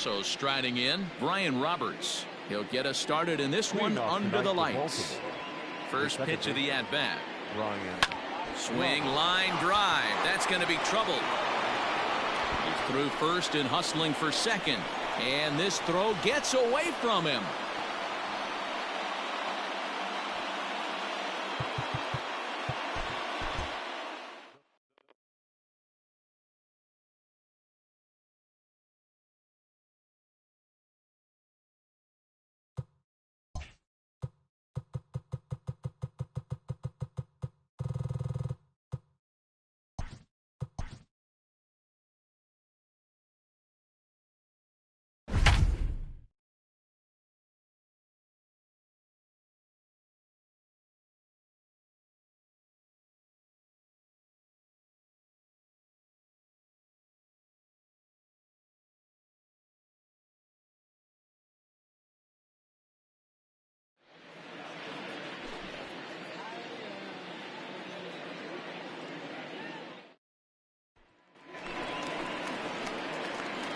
So striding in, Brian Roberts. He'll get us started in this one under the lights. First pitch of the at-bat. Swing, line drive. That's going to be trouble. He's through first and hustling for second. And this throw gets away from him.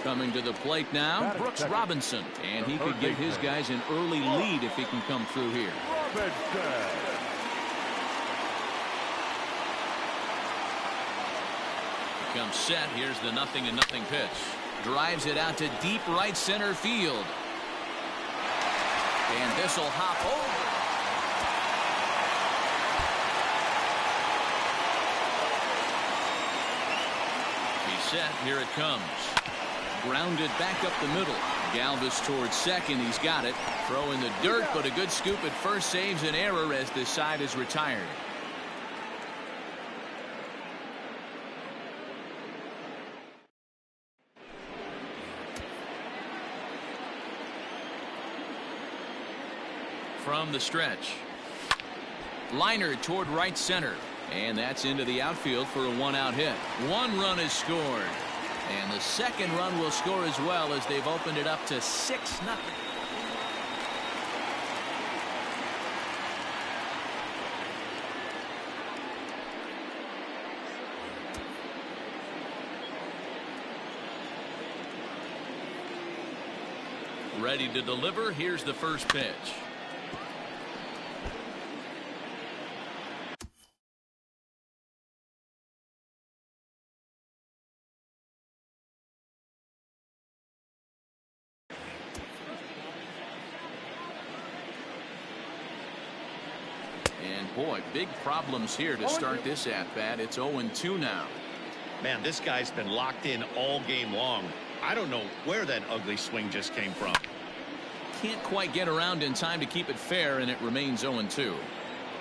Coming to the plate now, Brooks Robinson. And he could give his guys an early lead if he can come through here. Comes set. Here's the 0-0 pitch. Drives it out to deep right center field. And this will hop over. He's set. Here it comes. Grounded back up the middle. Galvis towards second. He's got it. Throw in the dirt, but a good scoop at first saves an error as this side is retired. From the stretch. Liner toward right center. And that's into the outfield for a one-out hit. One run is scored. And the second run will score as well as they've opened it up to 6-0. Ready to deliver. Here's the first pitch. Boy, big problems here to start this at-bat. It's 0-2 now. Man, this guy's been locked in all game long. I don't know where that ugly swing just came from. Can't quite get around in time to keep it fair, and it remains 0-2.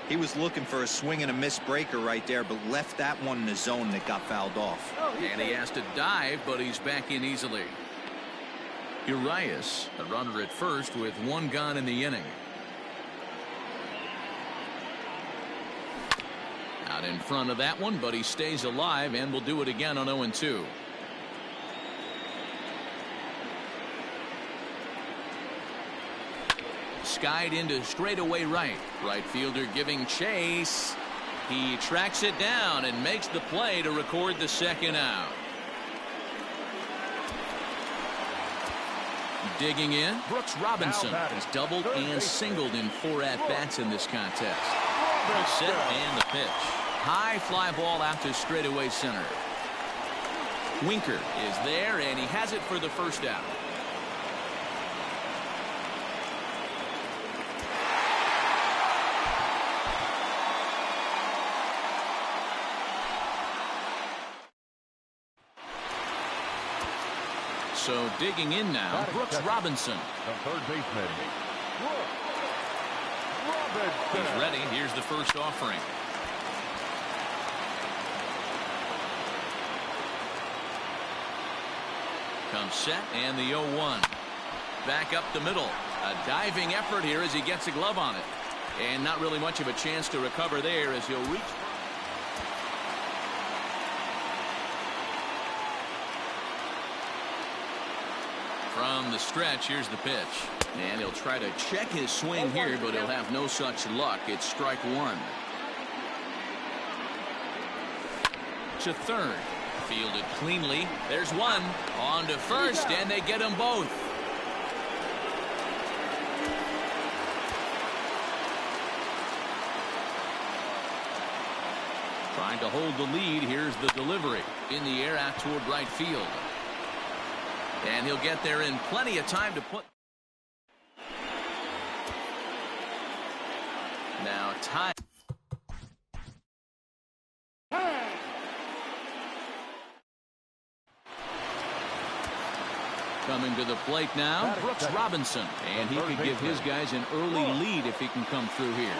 He was looking for a swing and a miss breaker right there, but left that one in the zone that got fouled off. And he has to dive, but he's back in easily. Urias, a runner at first with one gone in the inning. Out in front of that one, but he stays alive and will do it again on 0-2. Skied into straightaway right. Right fielder giving chase. He tracks it down and makes the play to record the second out. Digging in, Brooks Robinson has doubled and singled in 4 at-bats in this contest. The set and the pitch. High fly ball out to straightaway center. Winker is there, and he has it for the first out. So digging in now, Brooks Robinson. The third baseman. He's ready. Here's the first offering. Comes set and the 0-1. Back up the middle. A diving effort here as he gets a glove on it. And not really much of a chance to recover there as he'll reach. From the stretch, here's the pitch. And he'll try to check his swing here, but he'll have no such luck. It's strike one. To third. Fielded cleanly. There's one. On to first, and they get them both. Trying to hold the lead. Here's the delivery. In the air out toward right field. And he'll get there in plenty of time to put. Now tie. Coming to the plate now, Brooks Robinson. And he could give his guys an early lead if he can come through here.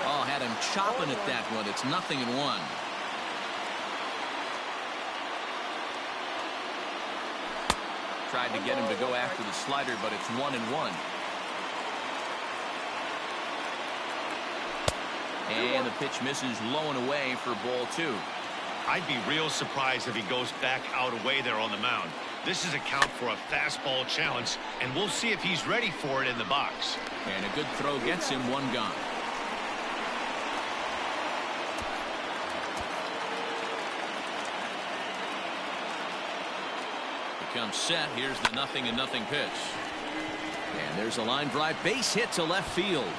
Oh, had him chopping at that one. It's 0-1. Tried to get him to go after the slider, but it's 1-1. And the pitch misses low and away for ball 2. I'd be real surprised if he goes back out away there on the mound. This is a count for a fastball challenge, and we'll see if he's ready for it in the box. And a good throw gets him one gone. Becomes set. Here's the 0-0 pitch. And there's a line drive base hit to left field.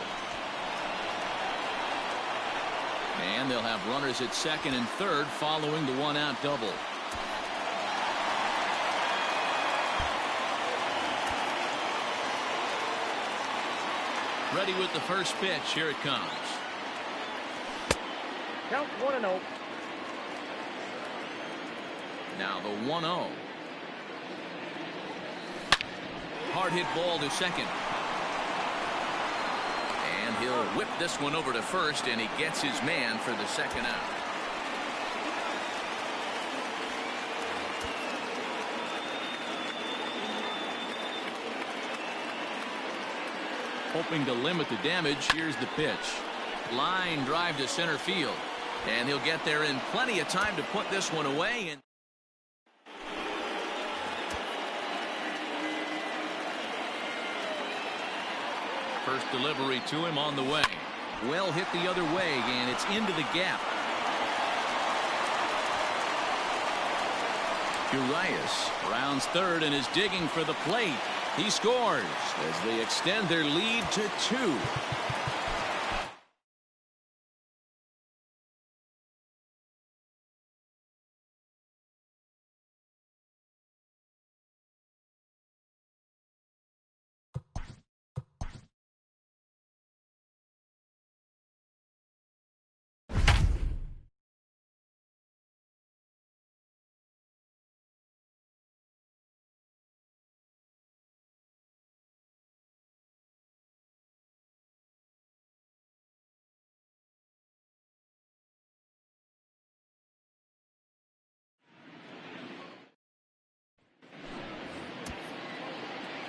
And they'll have runners at second and third following the one-out double. Ready with the first pitch. Here it comes. Count 1-0. Now the 1-0. Hard hit ball to second. And he'll whip this one over to first, and he gets his man for the second out. Hoping to limit the damage. Here's the pitch. Line drive to center field. And he'll get there in plenty of time to put this one away. And first delivery to him on the way. Well hit the other way, and it's into the gap. Urias rounds third and is digging for the plate. He scores as they extend their lead to 2.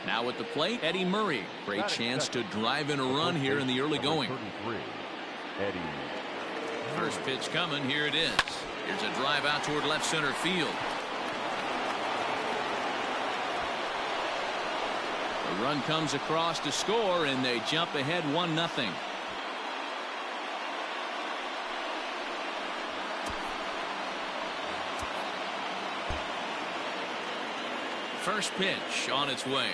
Now at the plate, Eddie Murray. Great chance to drive in a run here in the early going. First pitch coming. Here it is. Here's a drive out toward left center field. The run comes across to score, and they jump ahead 1-0. First pitch on its way.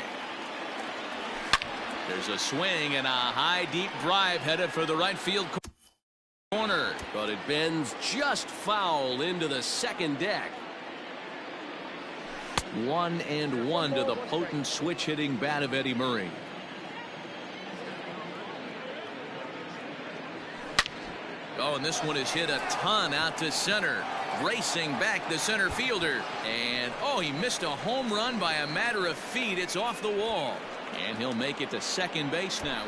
There's a swing and a high deep drive headed for the right field corner, but it bends just foul into the second deck. 1-1 to the potent switch hitting bat of Eddie Murray. Oh, and this one is hit a ton out to center. Racing back the center fielder, and oh, he missed a home run by a matter of feet. It's off the wall, and he'll make it to second base now.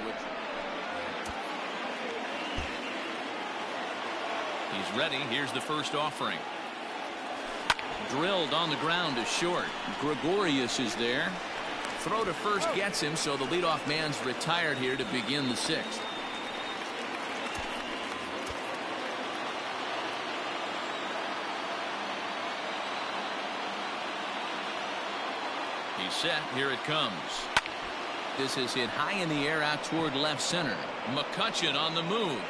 He's ready. Here's the first offering. Drilled on the ground to short. Gregorius is there. Throw to first gets him, so the leadoff man's retired here to begin the 6th. He's set. Here it comes. This is hit high in the air out toward left center. McCutchen on the move.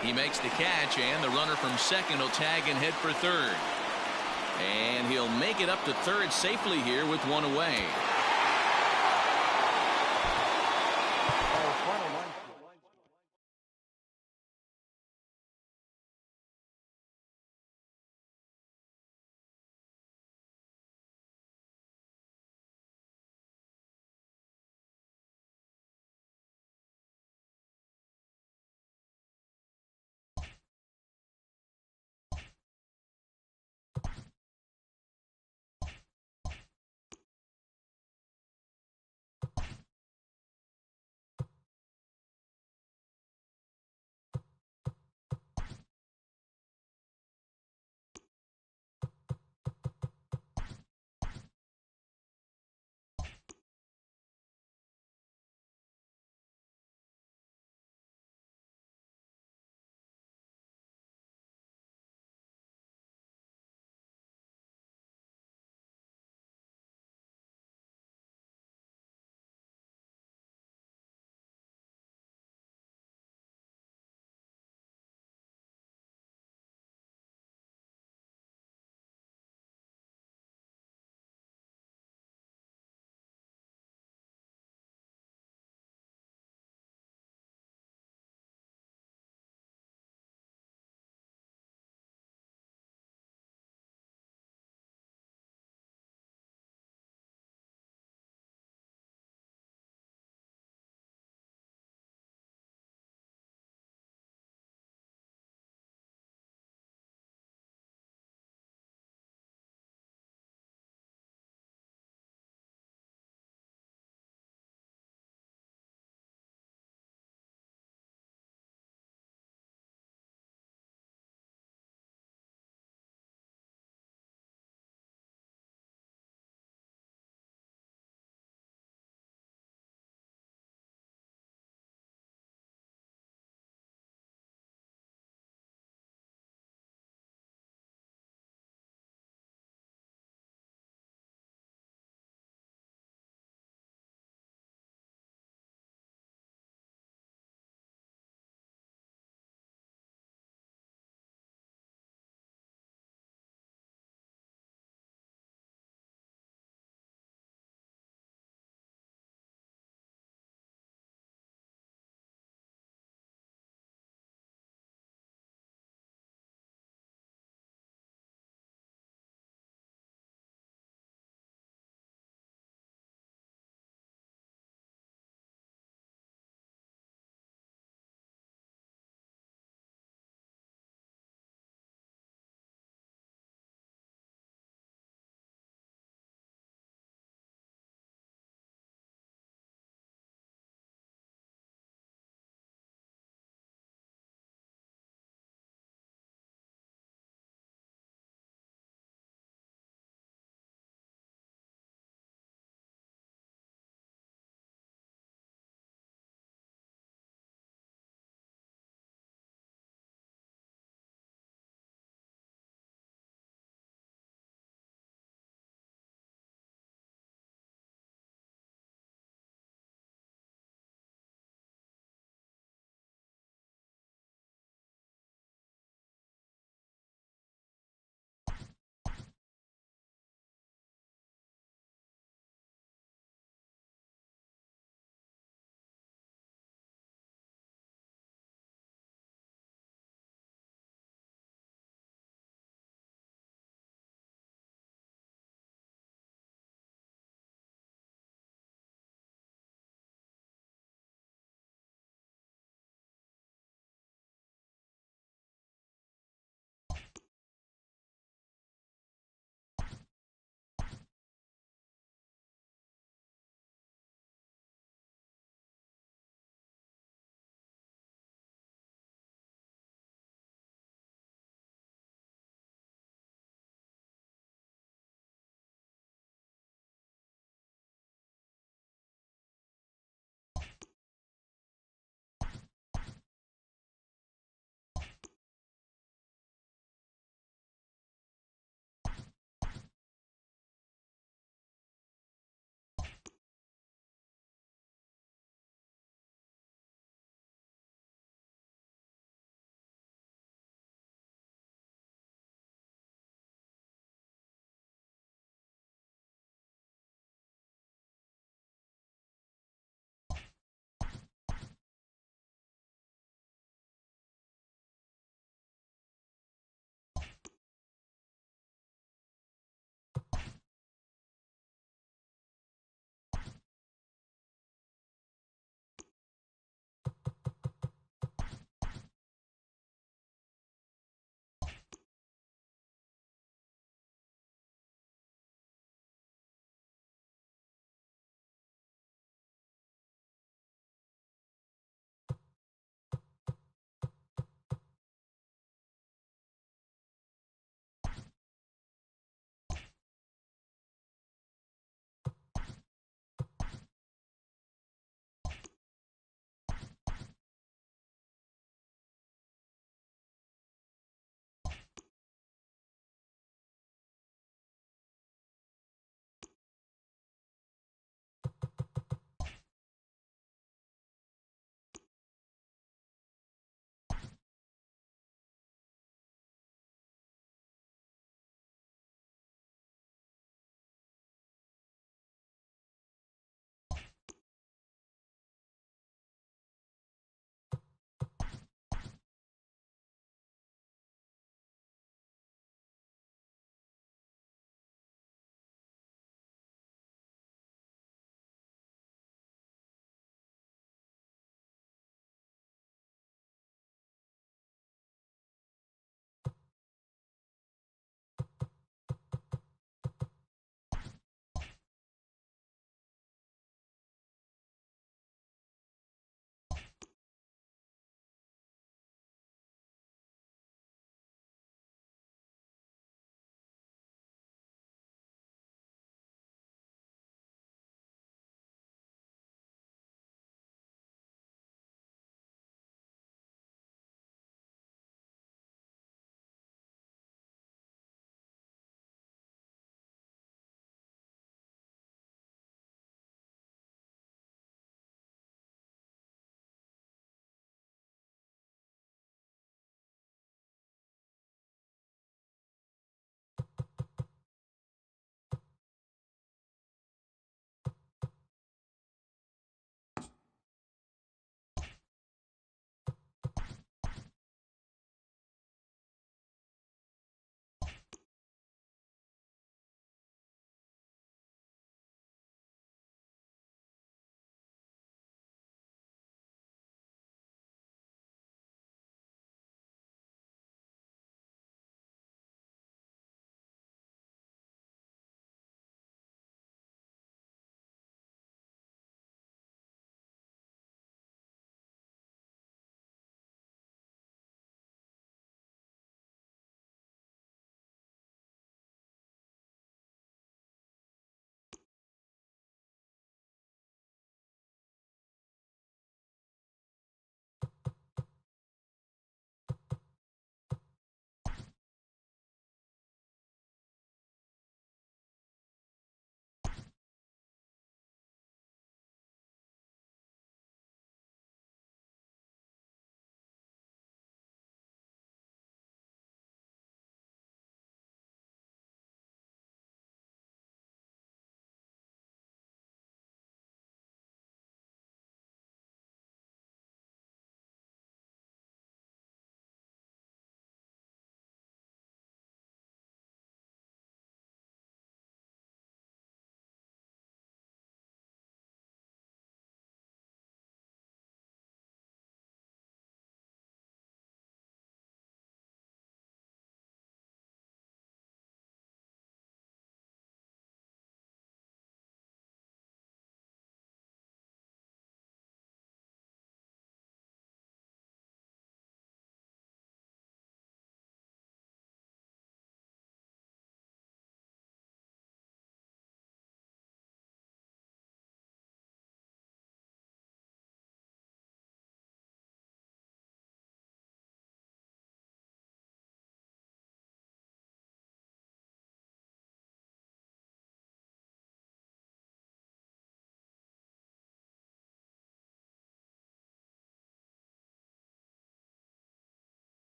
He makes the catch, and the runner from second will tag and head for third. And he'll make it up to third safely here with one away.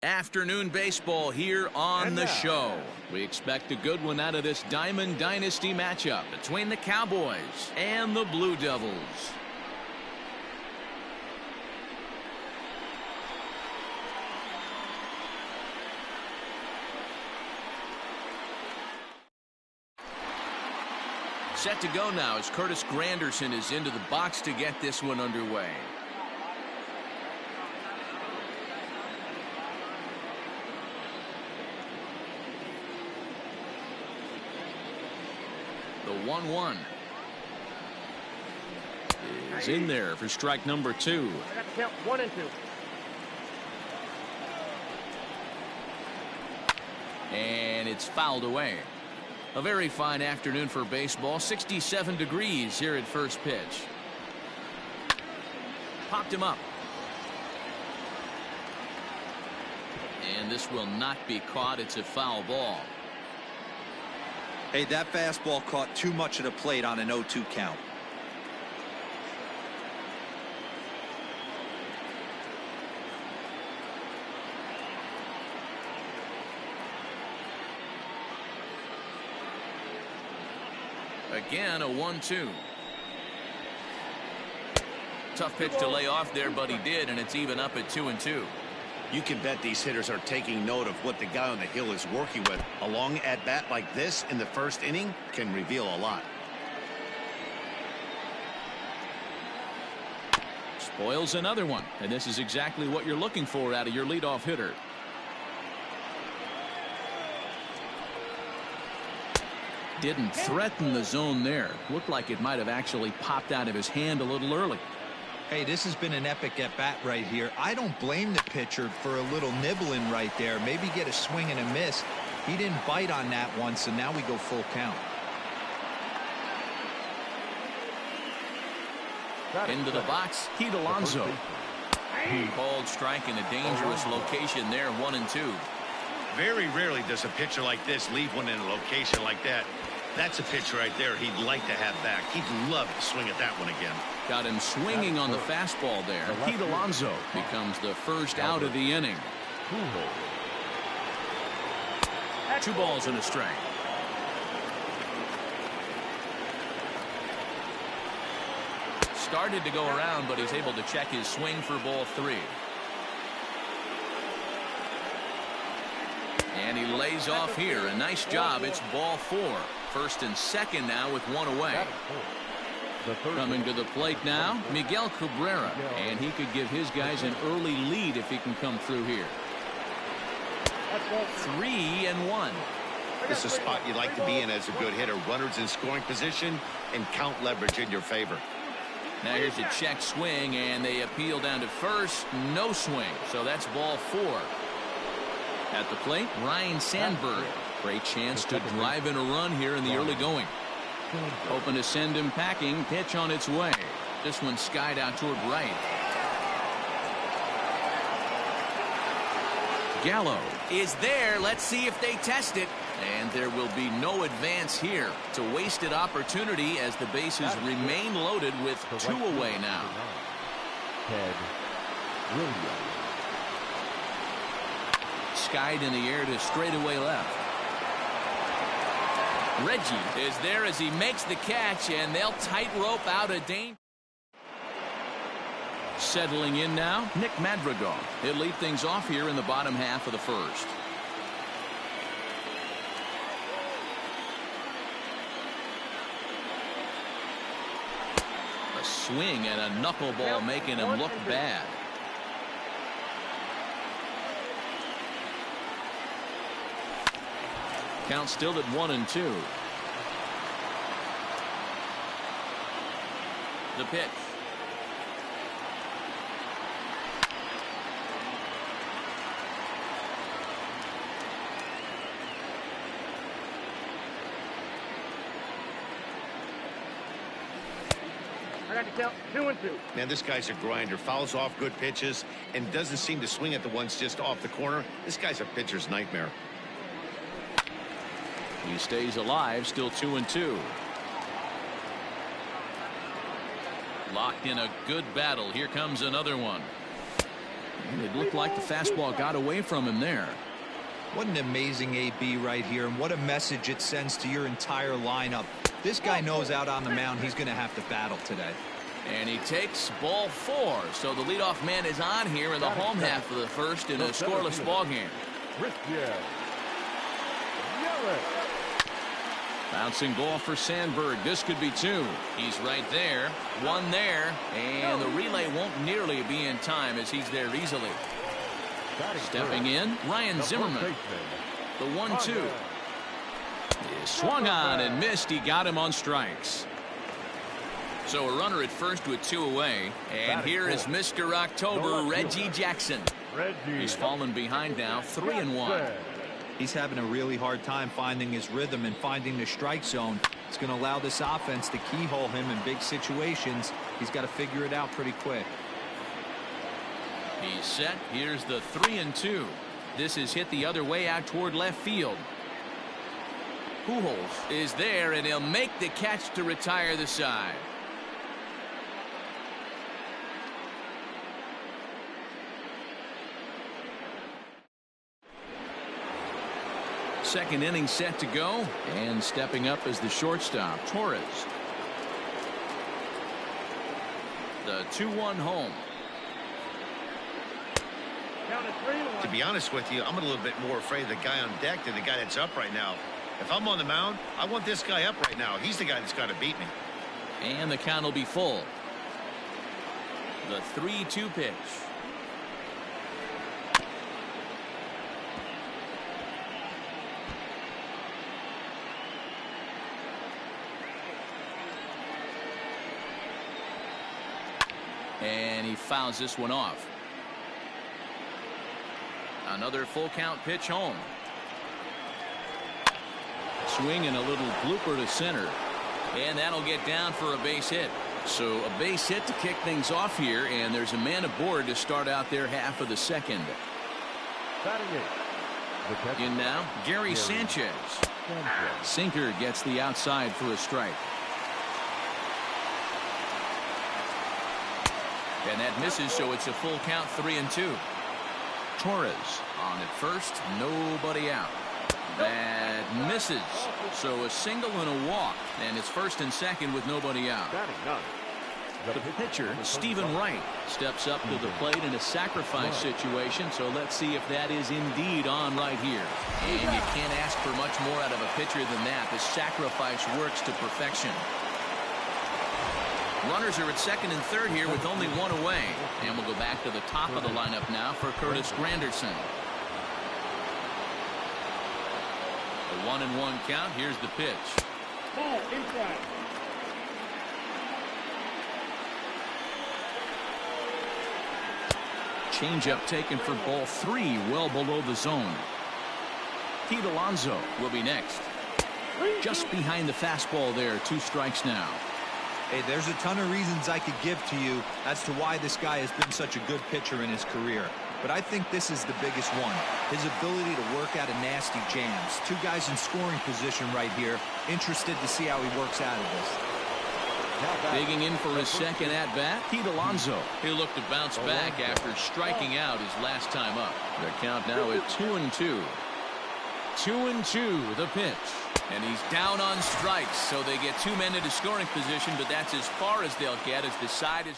Afternoon baseball here on the show. We expect a good one out of this Diamond Dynasty matchup between the Cowboys and the Blue Devils. Set to go now as Curtis Granderson is into the box to get this one underway. The 1-1 is in there for strike number 2. I got to count 1 and 2. And it's fouled away. A very fine afternoon for baseball. 67 degrees here at first pitch. Popped him up. And this will not be caught. It's a foul ball. Hey, that fastball caught too much of the plate on an 0-2 count. Again, a 1-2. Tough pitch to lay off there, but he did, and it's even up at 2-2. You can bet these hitters are taking note of what the guy on the hill is working with. A long at-bat like this in the first inning can reveal a lot. Spoils another one, and this is exactly what you're looking for out of your leadoff hitter. Didn't threaten the zone there. Looked like it might have actually popped out of his hand a little early. Hey, this has been an epic at-bat right here. I don't blame the pitcher for a little nibbling right there. Maybe get a swing and a miss. He didn't bite on that one, so now we go full count. Into the box, Pete Alonso. Called strike in a dangerous location there, 1-2. Very rarely does a pitcher like this leave one in a location like that. That's a pitch right there he'd like to have back. He'd love to swing at that one again. Got him swinging on the fastball there. Pete Alonso becomes the first out of the inning. 2 balls and a strike. Started to go around, but he's able to check his swing for ball 3. And he lays off here. A nice job. It's ball 4. First and second now with 1 away. Coming to the plate now, Miguel Cabrera. And he could give his guys an early lead if he can come through here. 3-1. This is a spot you'd like to be in as a good hitter. Runners in scoring position and count leverage in your favor. Now here's a check swing, and they appeal down to first. No swing. So that's ball 4. At the plate, Ryan Sandberg. Great chance to drive in a run here in the early going. Hoping to send him packing. Pitch on its way. This one skied out toward right. Gallo is there. Let's see if they test it. And there will be no advance here. It's a wasted opportunity as the bases remain loaded with 2 away now. Skied in the air to straightaway left. Reggie is there as he makes the catch, and they'll tightrope out a danger. Settling in now, Nick Madrigal. He'll lead things off here in the bottom half of the first. A swing and a knuckleball making him look bad. Count still at 1-2. The pitch. I got to count 2 and 2. Man, this guy's a grinder. Fouls off good pitches and doesn't seem to swing at the ones just off the corner. This guy's a pitcher's nightmare. He stays alive, still 2-2. Locked in a good battle. Here comes another one. And it looked like the fastball got away from him there. What an amazing AB right here, and what a message it sends to your entire lineup. This guy knows out on the mound he's going to have to battle today. And he takes ball 4. So the leadoff man is on here in the home half of the first in a scoreless ball game. Bouncing ball for Sandberg. This could be 2. He's right there. 1 there. And the relay won't nearly be in time as he's there easily. Stepping in, Ryan Zimmerman. The 1-2. He swung on and missed. He got him on strikes. So a runner at first with 2 away. And here is Mr. October, Reggie Jackson. He's fallen behind now, 3-1. He's having a really hard time finding his rhythm and finding the strike zone. It's going to allow this offense to keyhole him in big situations. He's got to figure it out pretty quick. He's set. Here's the 3-2. This is hit the other way out toward left field. Pujols is there, and he'll make the catch to retire the side. Second inning set to go, and stepping up as the shortstop, Torres. The 2-1 home. To be honest with you, I'm a little bit more afraid of the guy on deck than the guy that's up right now. If I'm on the mound, I want this guy up right now. He's the guy that's got to beat me. And the count will be full. The 3-2 pitch. And he fouls this one off. Another full count pitch home. Swing and a little blooper to center. And that'll get down for a base hit. So a base hit to kick things off here, and there's a man aboard to start out their half of the second. In now, Gary Sanchez. Sinker gets the outside for a strike. And that misses, so it's a full count, 3-2. Torres on at first, nobody out. That misses, so a single and a walk, and it's first and second with nobody out. The pitcher, Stephen Wright, steps up to the plate in a sacrifice situation, so let's see if that is indeed on right here. And you can't ask for much more out of a pitcher than that. The sacrifice works to perfection. Runners are at second and third here with only 1 away. And we'll go back to the top of the lineup now for Curtis Granderson. The 1-1 count. Here's the pitch. Ball inside. Changeup taken for ball 3, well below the zone. Pete Alonso will be next. Just behind the fastball there. 2 strikes now. Hey, there's a ton of reasons I could give to you as to why this guy has been such a good pitcher in his career. But I think this is the biggest one. His ability to work out of nasty jams. 2 guys in scoring position right here. Interested to see how he works out of this. Digging in for his second at-bat, Pete Alonso. He'll look to bounce back after striking out his last time up. The count now is 2-2. 2-2, the pitch. And he's down on strikes, so they get 2 men into scoring position, but that's as far as they'll get as the side is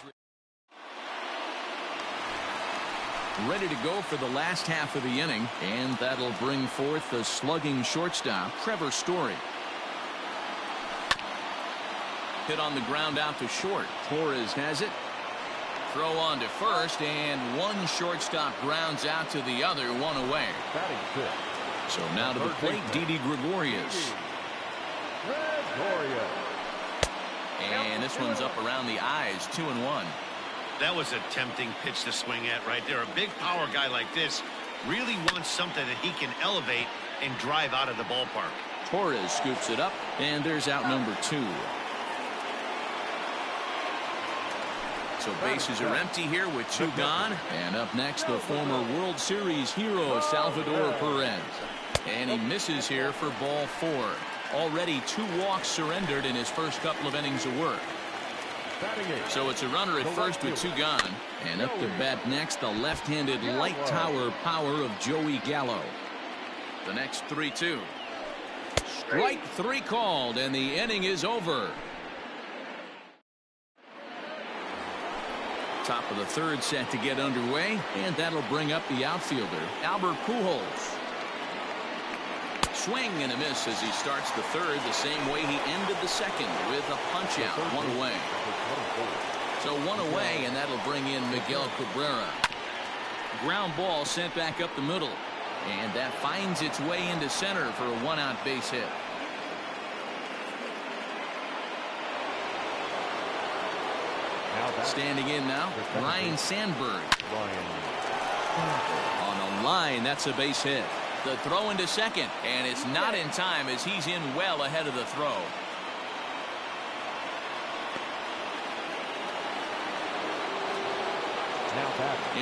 ready to go for the last half of the inning, and that'll bring forth the slugging shortstop, Trevor Story. Hit on the ground out to short. Torres has it. Throw on to first, and 1 shortstop grounds out to the other, 1 away. So now to the plate, Didi Gregorius. And this one's up around the eyes, 2-1. That was a tempting pitch to swing at right there. A big power guy like this really wants something that he can elevate and drive out of the ballpark. Torres scoops it up, and there's out number 2. So bases are empty here with 2 gone. And up next, the former World Series hero, Salvador Perez. And he misses here for ball 4. Already 2 walks surrendered in his first couple of innings of work. So it's a runner at first with 2 gone. And up to bat next, the left-handed light tower power of Joey Gallo. The next 3-2. Strike 3 called, and the inning is over. Top of the 3rd set to get underway, and that'll bring up the outfielder, Albert Pujols. Swing and a miss as he starts the 3rd the same way he ended the 2nd with a punch out, 1 away. So 1 away, and that'll bring in Miguel Cabrera. Ground ball sent back up the middle, and that finds its way into center for a 1-out base hit. Standing in now, Ryan Sandberg. On a line, that's a base hit. The throw into second, and it's not in time as he's in well ahead of the throw.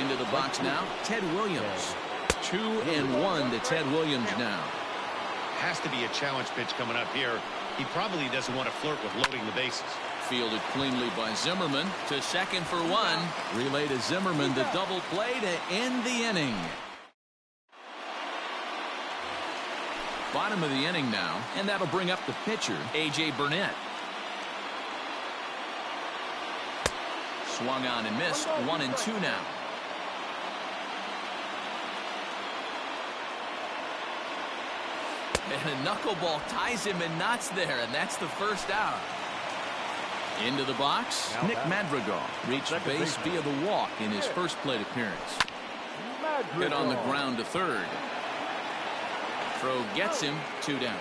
Into the box now, Ted Williams. 2-1 to Ted Williams now. Has to be a challenge pitch coming up here. He probably doesn't want to flirt with loading the bases. Fielded cleanly by Zimmerman to second for 1. Relay to Zimmerman, the double play to end the inning. Bottom of the inning now, and that'll bring up the pitcher, A.J. Burnett. Swung on and missed. 1-2 now. And a knuckleball ties him in knots there, and that's the 1st out. Into the box, Nick Madrigal reached base via the walk in his first plate appearance. Hit on the ground to 3rd. Throw gets him, 2 down.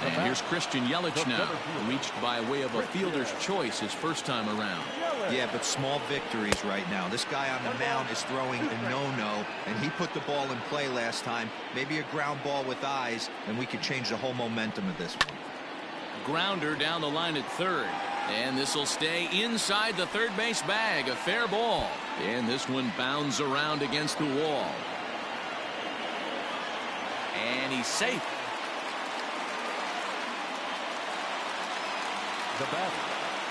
And here's Christian Yelich now, reached by way of a fielder's choice his first time around. Yeah, but small victories right now. This guy on the mound is throwing a no-no, and he put the ball in play last time. Maybe a ground ball with eyes, and we could change the whole momentum of this one. Grounder down the line at 3rd. And this will stay inside the 3rd base bag. A fair ball. And this one bounds around against the wall. And he's safe.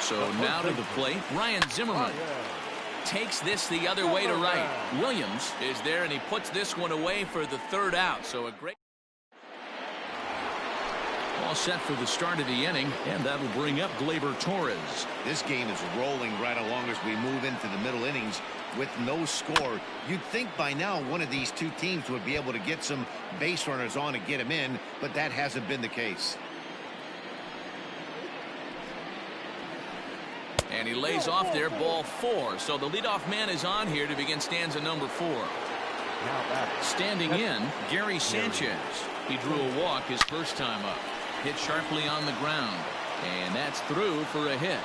So now to the plate, Ryan Zimmerman takes this the other way to right. Williams is there, and he puts this one away for the 3rd out. So a great all set for the start of the inning, and that'll bring up Gleyber Torres. This game is rolling right along as we move into the middle innings with no score. You'd think by now one of these 2 teams would be able to get some base runners on and get him in, but that hasn't been the case. And he lays off there, ball 4. So the leadoff man is on here to begin stanza number 4. Standing in, Gary Sanchez. He drew a walk his first time up. Hit sharply on the ground. And that's through for a hit.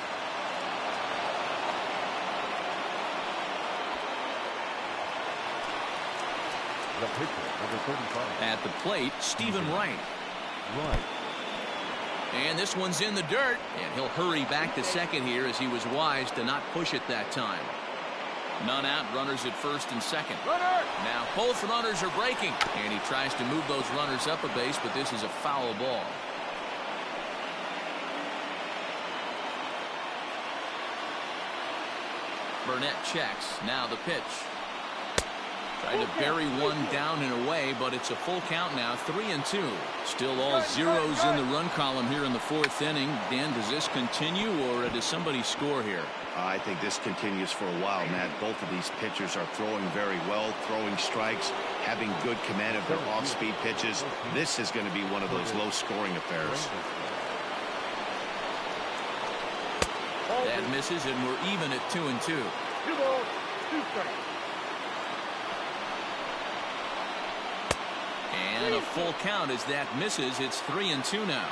At the plate, Stephen Wright. And this one's in the dirt, and he'll hurry back to second here as he was wise to not push it that time. None out, runners at 1st and 2nd. Now both runners are breaking, and he tries to move those runners up a base, but this is a foul ball. Burnett checks. Now the pitch. Tried to bury one down and away, but it's a full count now, 3-2. Still all zeros in the run column here in the 4th inning. Dan, does this continue, or does somebody score here? I think this continues for a while, Matt. Both of these pitchers are throwing very well, throwing strikes, having good command of their off-speed pitches. This is going to be one of those low-scoring affairs. That misses, and we're even at 2-2. 2 balls, 2 strikes. And a full count as that misses. It's 3-2 now.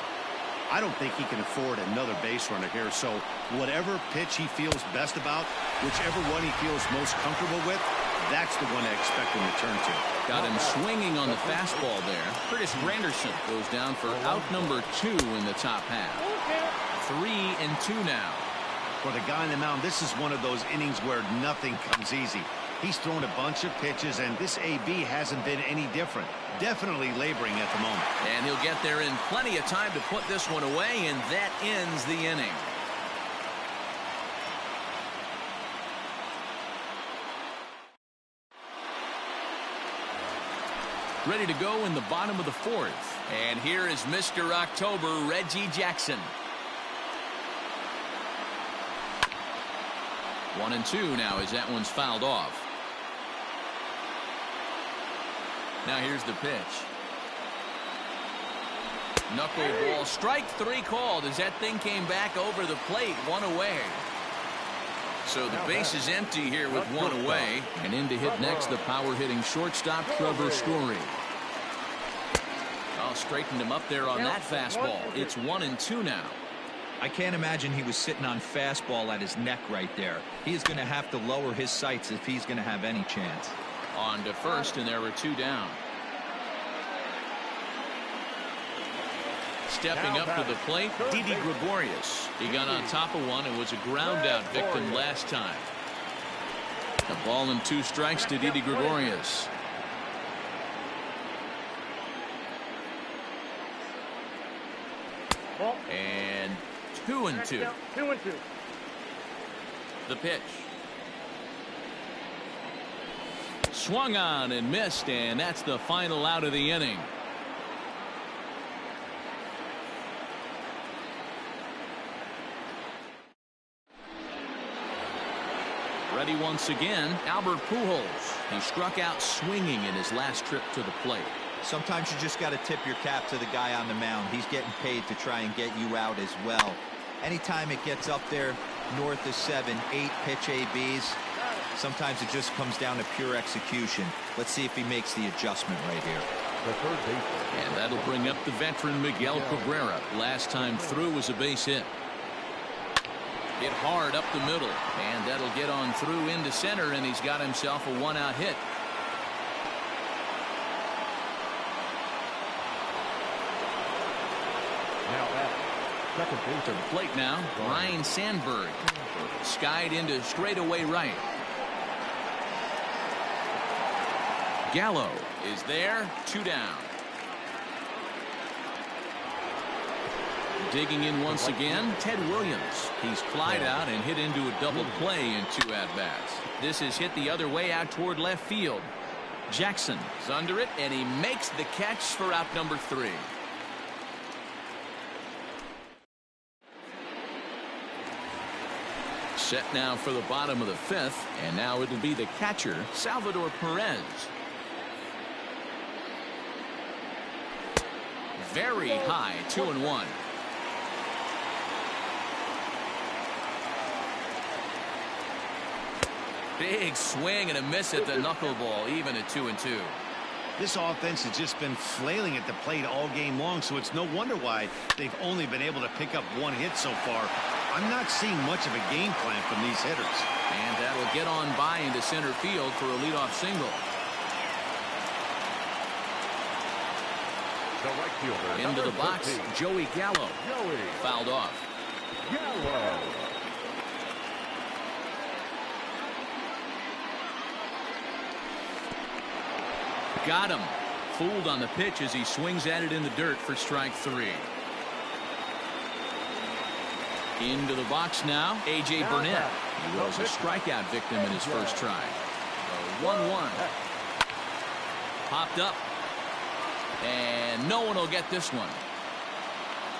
I don't think he can afford another base runner here, so whatever pitch he feels best about, whichever one he feels most comfortable with, that's the one I expect him to turn to. Got him swinging on the fastball there. Curtis Granderson goes down for out number 2 in the top half. 3-2 now. For the guy on the mound, this is one of those innings where nothing comes easy. He's thrown a bunch of pitches, and this AB hasn't been any different. Definitely laboring at the moment. And he'll get there in plenty of time to put this one away, and that ends the inning. Ready to go in the bottom of the fourth. And here is Mr. October, Reggie Jackson. 1-2 now as that one's fouled off. Now here's the pitch. Knuckleball, strike three called as that thing came back over the plate, one away. So the base is empty here with one away. And in to hit next, the power-hitting shortstop, Trevor Story. Oh, straightened him up there on that fastball. It's 1-2 now. I can't imagine he was sitting on fastball at his neck right there. He is going to have to lower his sights if he's going to have any chance. On to first, and there were two down. Stepping up to the plate, Didi Gregorius. He got on top of one and was a ground-out victim last time. A ball and 2 strikes to Didi Gregorius. And 2-2. 2-2. The pitch. Swung on and missed, and that's the final out of the inning. Ready once again, Albert Pujols. He struck out swinging in his last trip to the plate. Sometimes you just got to tip your cap to the guy on the mound. He's getting paid to try and get you out as well. Anytime it gets up there north of 7, 8 pitch ABs, sometimes it just comes down to pure execution. Let's see if he makes the adjustment right here. And that'll bring up the veteran Miguel Cabrera. Last time through was a base hit. Hit hard up the middle, and that'll get on through into center, and he's got himself a 1-out hit. Second base. To the plate now, Ryan Sandberg. Skied into straightaway right. Gallo is there, 2 down. Digging in once again, Ted Williams. He's flied out and hit into a double play in 2 at-bats. This is hit the other way out toward left field. Jackson is under it, and he makes the catch for out number 3. Set now for the bottom of the 5th, and now it'll be the catcher, Salvador Perez. Very high, 2-1. Big swing and a miss at the knuckleball, even at 2-2. This offense has just been flailing at the plate all game long, so it's no wonder why they've only been able to pick up 1 hit so far. I'm not seeing much of a game plan from these hitters. And that'll get on by into center field for a leadoff single. The right fielder. Into the box, 15. Joey Gallo. Fouled off. Gallo. Got him. Fooled on the pitch as he swings at it in the dirt for strike 3. Into the box now, A.J. Burnett. He was a strikeout victim in his first try. 1-1. Popped up. And no one will get this one.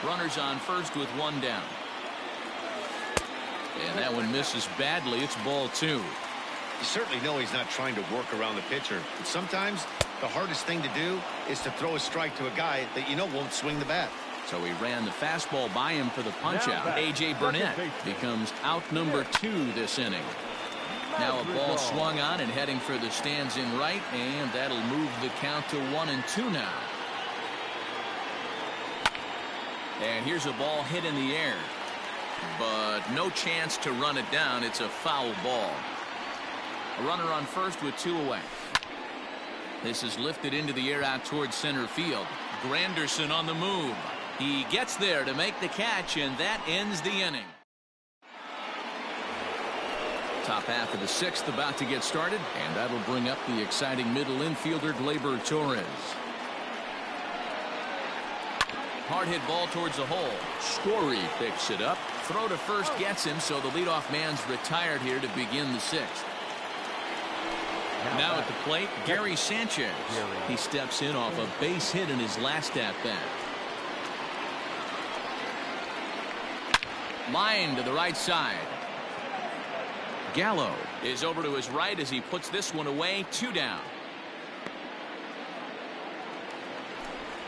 Runners on first with 1 down. And that one misses badly. It's ball 2. You certainly know he's not trying to work around the pitcher. But sometimes the hardest thing to do is to throw a strike to a guy that you know won't swing the bat. So he ran the fastball by him for the punch-out. A.J. Burnett becomes out number 2 this inning. Now a ball swung on and heading for the stands in right, and that'll move the count to 1-2 now. And here's a ball hit in the air, but no chance to run it down. It's a foul ball. A runner on first with 2 away. This is lifted into the air out towards center field. Granderson on the move. He gets there to make the catch, and that ends the inning. Top half of the sixth about to get started, and that'll bring up the exciting middle infielder Gleyber Torres. Hard hit ball towards the hole. Story picks it up. Throw to first gets him, so the leadoff man's retired here to begin the sixth. Now at the plate, Gary Sanchez. He steps in off a base hit in his last at-bat. Line to the right side. Gallo is over to his right as he puts this one away. 2 down.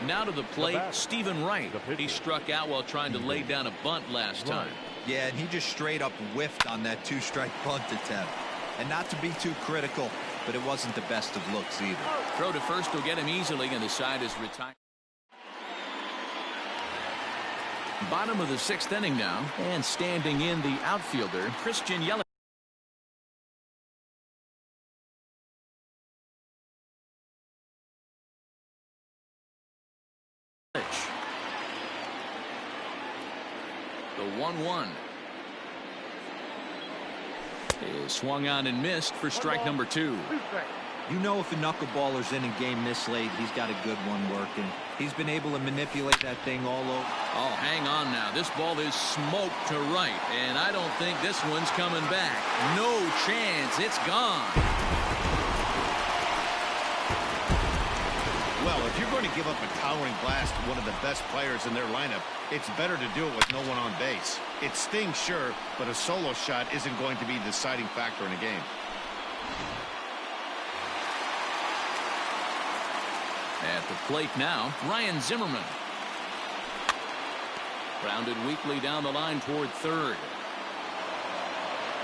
Now to the plate, Stephen Wright. He struck out while trying to lay down a bunt last time. Yeah, and he just straight up whiffed on that 2-strike bunt attempt. And not to be too critical, but it wasn't the best of looks either. Throw to first will get him easily, and the side is retired. Bottom of the sixth inning now, and standing in the outfielder, Christian Yelich. The 1-1 is swung on and missed for strike number 2. You know, if a knuckleballer's in a game this late, he's got a good one working. He's been able to manipulate that thing all over. Oh, hang on now. This ball is smoked to right, and I don't think this one's coming back. No chance. It's gone. Well, if you're going to give up a towering blast to one of the best players in their lineup, it's better to do it with no one on base. It stings, sure, but a solo shot isn't going to be the deciding factor in a game. At the plate now, Ryan Zimmerman. Grounded weakly down the line toward third.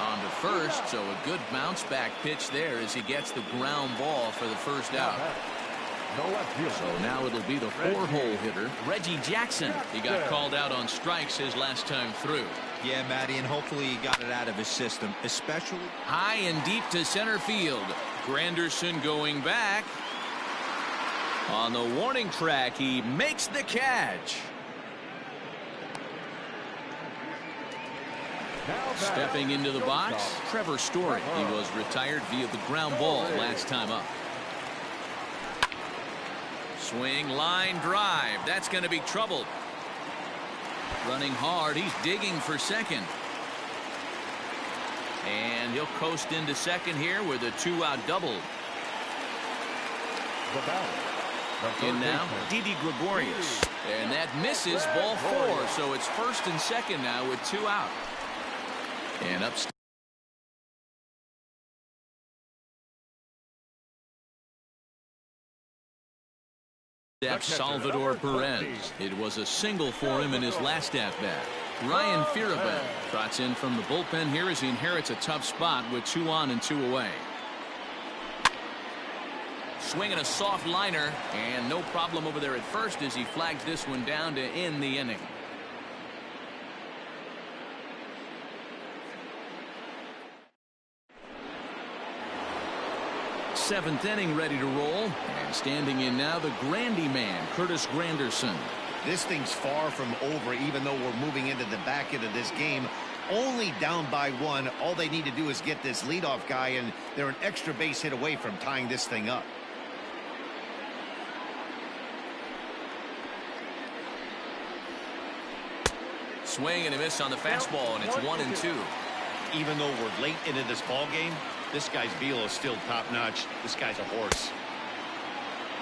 On to first, so a good bounce back pitch there as he gets the ground ball for the first out. So now it'll be the 4-hole hitter, Reggie Jackson. He got called out on strikes his last time through. Yeah, Matty, and hopefully he got it out of his system, especially high and deep to center field. Granderson going back. On the warning track, he makes the catch. Stepping into the box, Trevor Story. He was retired via the ground ball last time up. Swing, line, drive. That's going to be trouble. Running hard. He's digging for second. And he'll coast into second here with a 2-out double. In now, Didi Gregorius. And that misses, ball 4. So it's first and second now with 2 out. And up. Salvador Perez. It was a single for him in his last at-bat. Ryan Fearabet trots in from the bullpen here as he inherits a tough spot with 2 on and 2 away. Swinging a soft liner, and no problem over there at first as he flags this one down to end the inning. Seventh inning ready to roll, and standing in now the Grandy man, Curtis Granderson. This thing's far from over, even though we're moving into the back end of this game. Only down by 1. All they need to do is get this leadoff guy, and they're an extra base hit away from tying this thing up. Swing and a miss on the fastball, and it's 1-2. Even though we're late into this ball game, this guy's velo is still top-notch. This guy's a horse.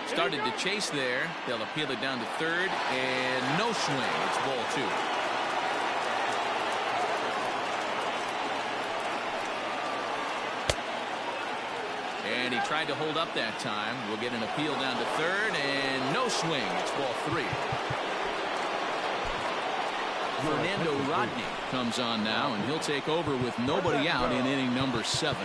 Started to chase there. They'll appeal it down to third, and no swing. It's ball 2. And he tried to hold up that time. We'll get an appeal down to third, and no swing. It's ball 3. Fernando Rodney comes on now, and he'll take over with nobody out in inning number 7.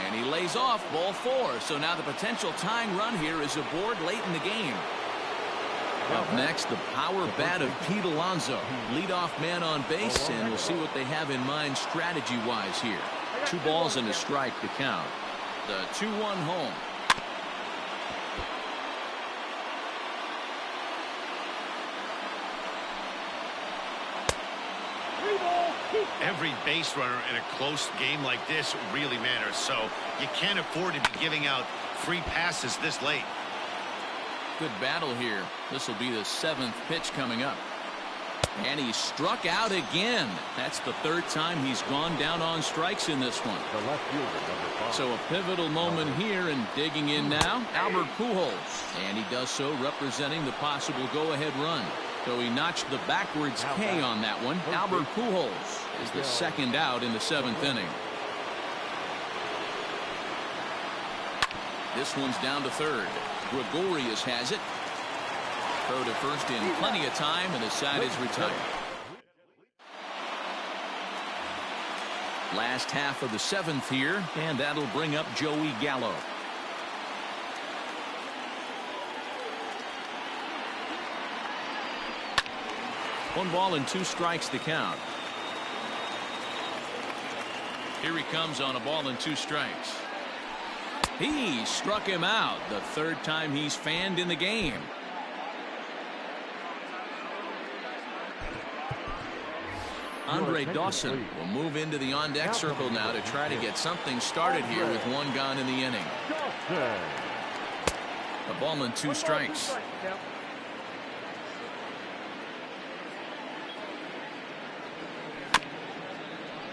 And he lays off, ball 4. So now the potential tying run here is aboard late in the game. Up next, the power bat of Pete Alonso. Leadoff man on base, and we'll see what they have in mind strategy-wise here. 2 balls and a strike to count. The 2-1 home. Every base runner in a close game like this really matters, so you can't afford to be giving out free passes this late. Good battle here. This will be the 7th pitch coming up. And he struck out again. That's the 3rd time he's gone down on strikes in this one. The left fielder, number 5. So a pivotal moment here, and digging in now, Albert Pujols. And he does so representing the possible go-ahead run. So he notched the backwards K on that one. Albert Pujols is the 2nd out in the 7th inning. This one's down to 3rd. Gregorius has it. Throw to first in plenty of time, and the side is retired. Last half of the 7th here, and that'll bring up Joey Gallo. One ball and 2 strikes to count. Here he comes on a ball and 2 strikes. He struck him out, the 3rd time he's fanned in the game. Andre Dawson will move into the on-deck circle now to try to get something started here with 1 gone in the inning. A ball and 2 strikes.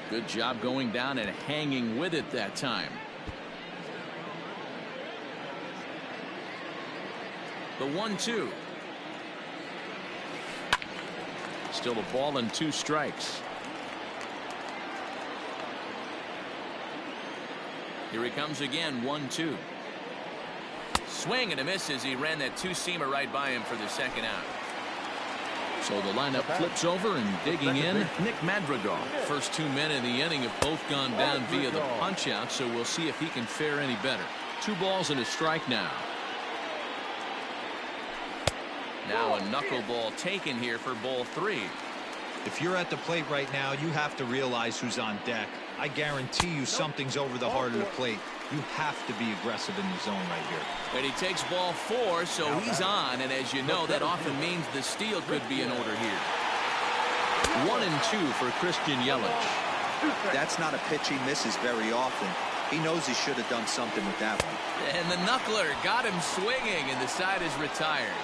Good job going down and hanging with it that time. The 1-2. Still a ball and 2 strikes. Here he comes again, 1-2. Swing and a miss as he ran that 2-seamer right by him for the 2nd out. So the lineup flips over, and digging in, Nick Madrigal. First 2 men in the inning have both gone down via the punch-out, so we'll see if he can fare any better. 2 balls and a strike now. Now a knuckleball taken here for ball 3. If you're at the plate right now, you have to realize who's on deck. I guarantee you something's over the heart of the plate. You have to be aggressive in the zone right here. And he takes ball 4, so he's on, and as you know, that often means the steal could be in order here. 1-2 for Christian Yelich. That's not a pitch he misses very often. He knows he should have done something with that one. And the knuckler got him swinging, and the side is retired.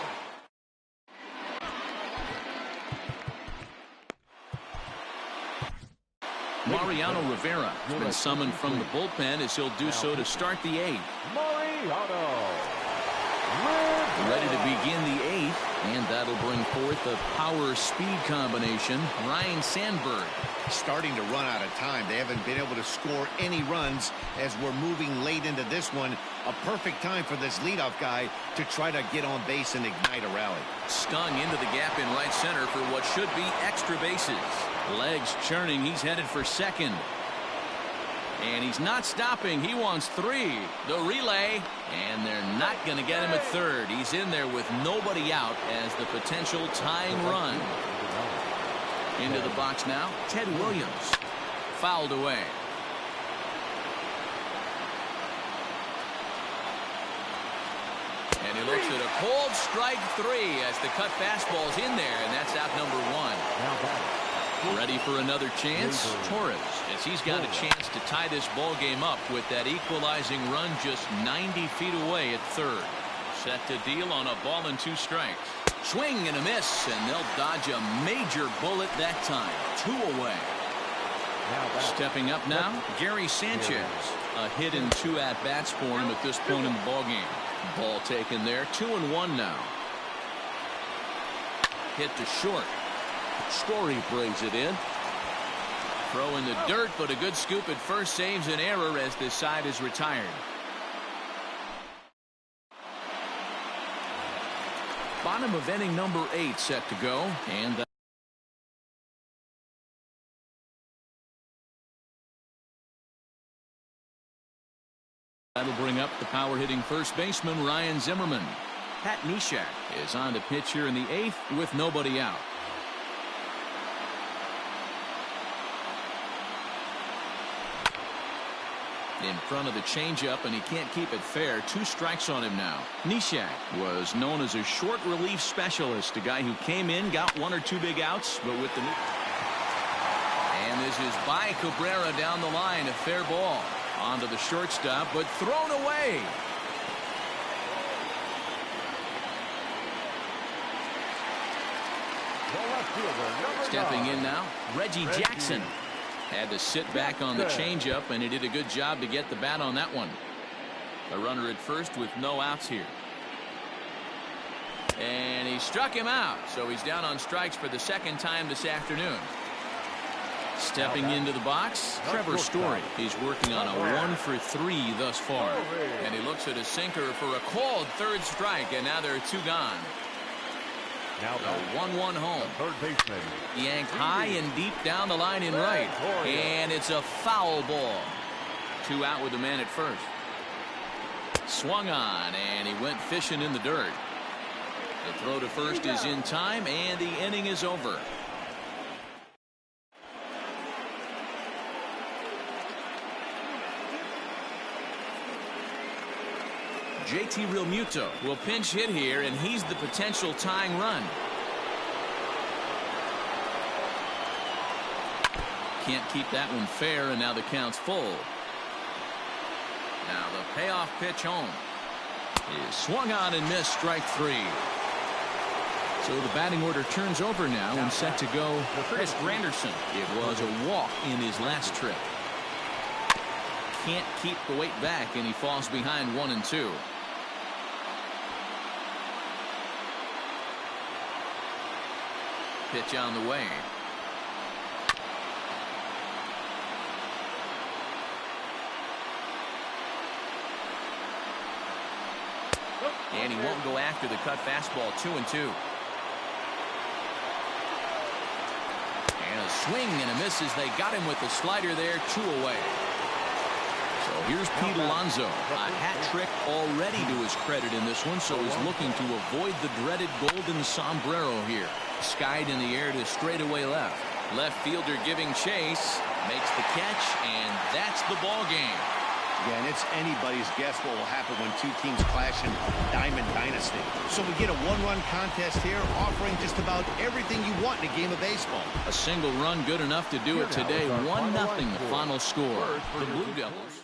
Mariano Rivera has been summoned from the bullpen as he'll do so to start the 8th. Ready to begin the 8th, and that'll bring forth the power-speed combination, Ryan Sandberg. Starting to run out of time. They haven't been able to score any runs as we're moving late into this one. A perfect time for this leadoff guy to try to get on base and ignite a rally. Stung into the gap in right center for what should be extra bases. Legs churning. He's headed for 2nd. And he's not stopping. He wants 3. The relay. And they're not going to get him at 3rd. He's in there with nobody out as the potential tying run. Into the box now, Ted Williams. Fouled away. And he looks at a cold strike 3 as the cut fastball's in there, and that's out number 1. Ready for another chance? Torres, as he's got a chance to tie this ball game up with that equalizing run just 90 feet away at 3rd. Set to deal on a ball and 2 strikes. Swing and a miss, and they'll dodge a major bullet that time. 2 away. Stepping up now, Gary Sanchez. A hit and 2 at-bats for him at this point in the ballgame. Ball taken there, 2-1 now. Hit to short. Story brings it in. Throw in the dirt, but a good scoop at first saves an error as this side is retired. Bottom of inning number 8 set to go, and that'll bring up the power-hitting first baseman Ryan Zimmerman. Pat Neshek is on the pitch here in the 8th with nobody out. In front of the changeup, and he can't keep it fair. 2 strikes on him now. Neshek was known as a short relief specialist, a guy who came in, got 1 or 2 big outs, but with the and this is by Cabrera down the line. A fair ball. Onto the shortstop, but thrown away. Stepping in now, Reggie Jackson. Had to sit back on the changeup, and he did a good job to get the bat on that one. A runner at first with no outs here. And he struck him out, so he's down on strikes for the second time this afternoon. Stepping into the box, Trevor Story. He's working on a 1-for-3 thus far. And he looks at a sinker for a called third strike, and now there are 2 gone. Now a 1-1 home. Third baseman. Yanked high and deep down the line in right. And it's a foul ball. 2 out with the man at first. Swung on, and he went fishing in the dirt. The throw to first is in time, and the inning is over. JT Realmuto will pinch hit here, and he's the potential tying run. Can't keep that one fair, and now the count's full. Now the payoff pitch home is swung on and missed, strike 3. So the batting order turns over now and set to go Chris Granderson. It was a walk in his last trip. Can't keep the weight back, and he falls behind 1-2. Pitch on the way. And he won't go after the cut fastball. 2-2. And a swing and a miss as they got him with the slider there. 2 away. So here's Pete Alonso. A hat trick already to his credit in this one, so he's looking to avoid the dreaded golden sombrero here. Skied in the air to straightaway left. Left fielder giving chase. Makes the catch, and that's the ball game. Yeah, and it's anybody's guess what will happen when 2 teams clash in Diamond Dynasty. So we get a 1-run contest here, offering just about everything you want in a game of baseball. A single run good enough to do it today. 1-0 the final score. The Blue Devils